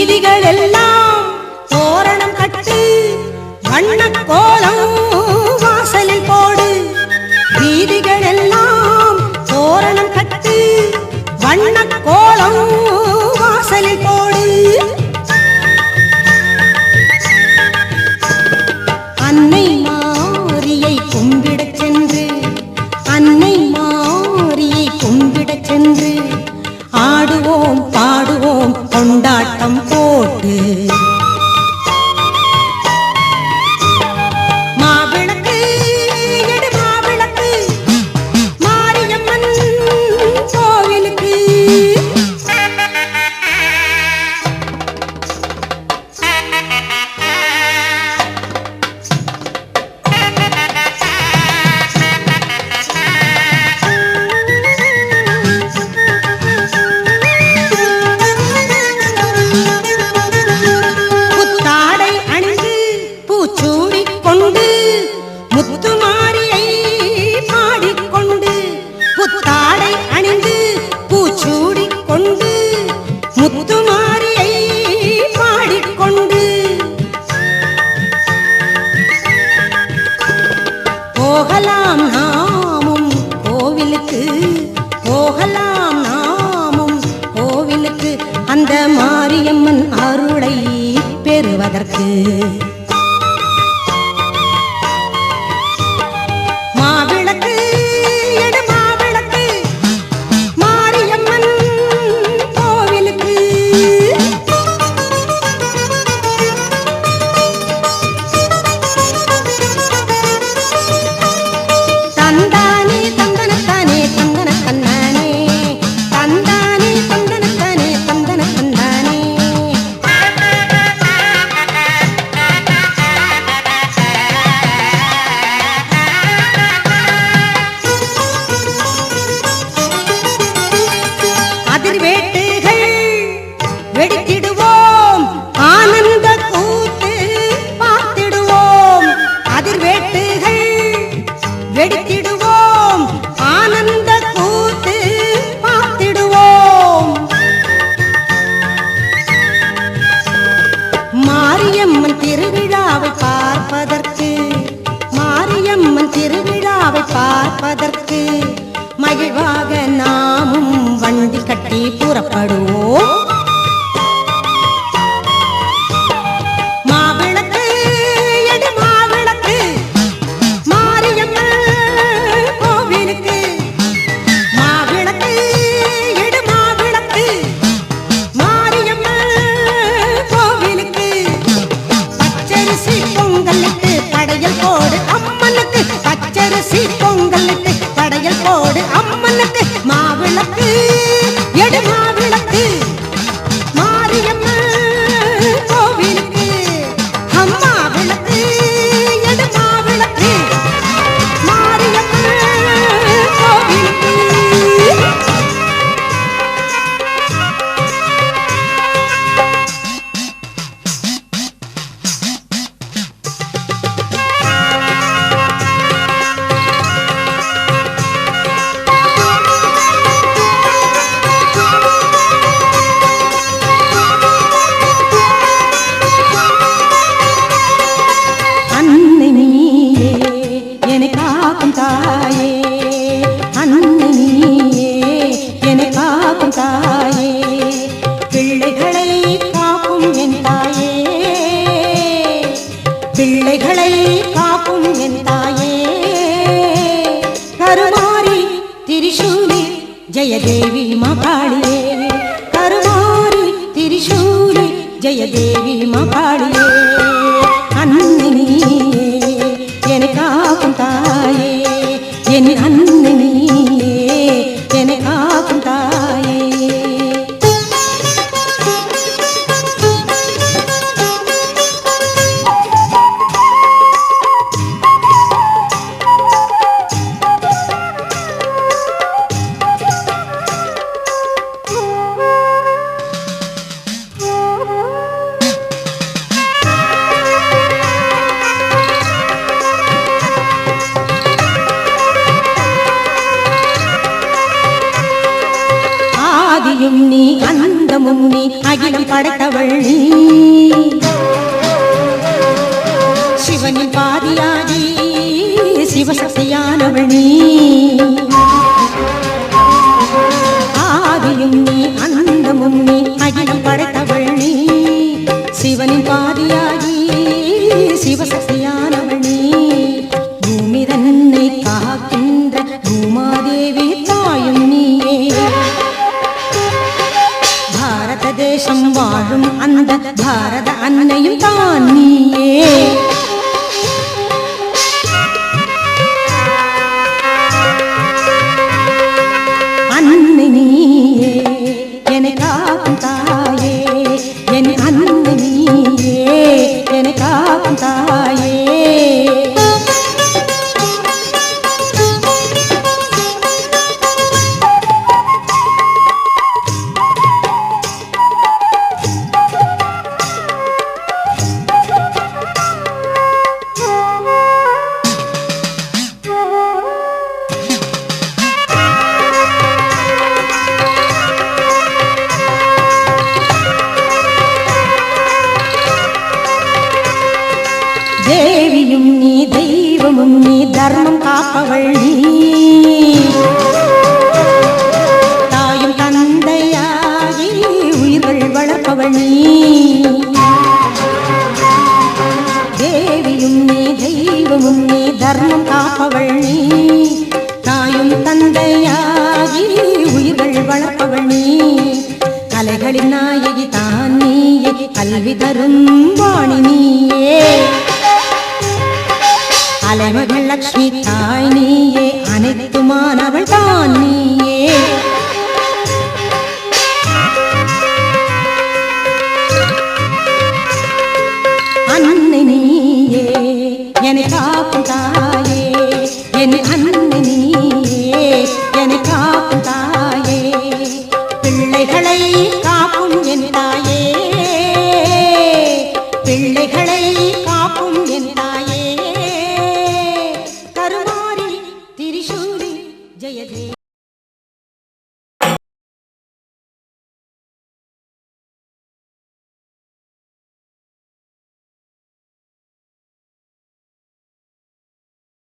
வீதிகள் எல்லாம் தோரணம் கட்டு, வண்ணக் கோலம் வாசலில் போடு. வீதிகள் எல்லாம் தோரணம் கட்டு, வண்ணக் கோலம் வாசலில் போடு. அன்னை மாரியை கும்பிடச் சென்று, அன்னை மாரியை கும்பிடச் சென்று, ஆடுவோம் பாடுவோம் கொண்டாட்டம் போட்டு. மாவிளக்கு எடு மாவிளக்கு, மாரியம்மன் கோவிலுக்கு. முத்துமாரியை பாடிக்கொண்டு, புத்தாடை அணிந்து பூச்சூடிக் கொண்டு, முத்துமாரியை பாடிக்கொண்டு, போகலாம் நாமும் கோவிலுக்கு, போகலாம் நாமும் கோவிலுக்கு, அந்த மாரியம்மன் அருளை பெறுவதற்கு. வெடித்திடுவோம் ஆனந்த கூத்து பார்த்திடுவோம். அதிர்வேட்டுகள் வெடித்திடுவோம் ஆனந்த கூத்து பார்த்திடுவோம். மாரியம்மன் திருவிழாவை பார்ப்பதற்கு, மாரியம்மன் திருவிழாவை பார்ப்பதற்கு மகிழ்வாக நாமும் வண்டி கட்டி புறப்படுவோம். பொங்கலுக்கு படையல் போடு அம்மனுக்கு, மாவிளக்கு எடு மாவிளக்கு, மாரியம்மன் கோவிலுக்கு. அம்மா விளக்கு எடு மாவிளக்கு, மாரியம்மன் கோவிலுக்கு. தாயே அன்னை நீயே என்னை காக்கும் தாயே, பிள்ளைகளை காக்கும் என் தாயே, பிள்ளைகளை காக்கும் என் தாயே. கருமாரி திரிசூலி ஜெயதேவி மகாளியே, கருமாரி திரிசூலி ஜெயதேவி மகாளியே. அன்னை நீயே என்னை காக்கும் தாயே, என் அன்னை நீயே என்னை காக்கும் தாயே. அந்தமும் நீ அகிலம் படைத்தவள் நீ சிவனின் பாதியாகி சிவசக்தியானவள் நீ ஆதியும் நீ அந்தமும் நீ அகிலம் படைத்தவள் நீ சிவனின் பாதியாகி சிவசக்தியானவள் நீ பூமி தன்னை காக்கின்ற பூமாதேவி தாயும் நீயே பாரத தேசம் வாழும் அந்த பாரத அன்னையும் தான் நீயே அன்னை நீயே என்னை காக்கும் தாயே என் அன்னை நீயே என்னை காக்கும் தாயே தேவியும் நீ தெய்வமும் நீ தர்மம் காப்பவள் நீ தாயும் தந்தையாகி உயிர்கள் வளர்ப்பவள் நீ தேவியும் நீ தெய்வமும் நீ தர்மம் காப்பவள் நீ தாயும் தந்தையாகி உயிர்கள் வளர்ப்பவள் நீ கலைகளின் நாயகி தான் நீயே கல்வி தரும் வாணி நீயே அலைமகள் லக்ஷ்மி தாய் நீயே அனைத்துமானவள் தான் நீயே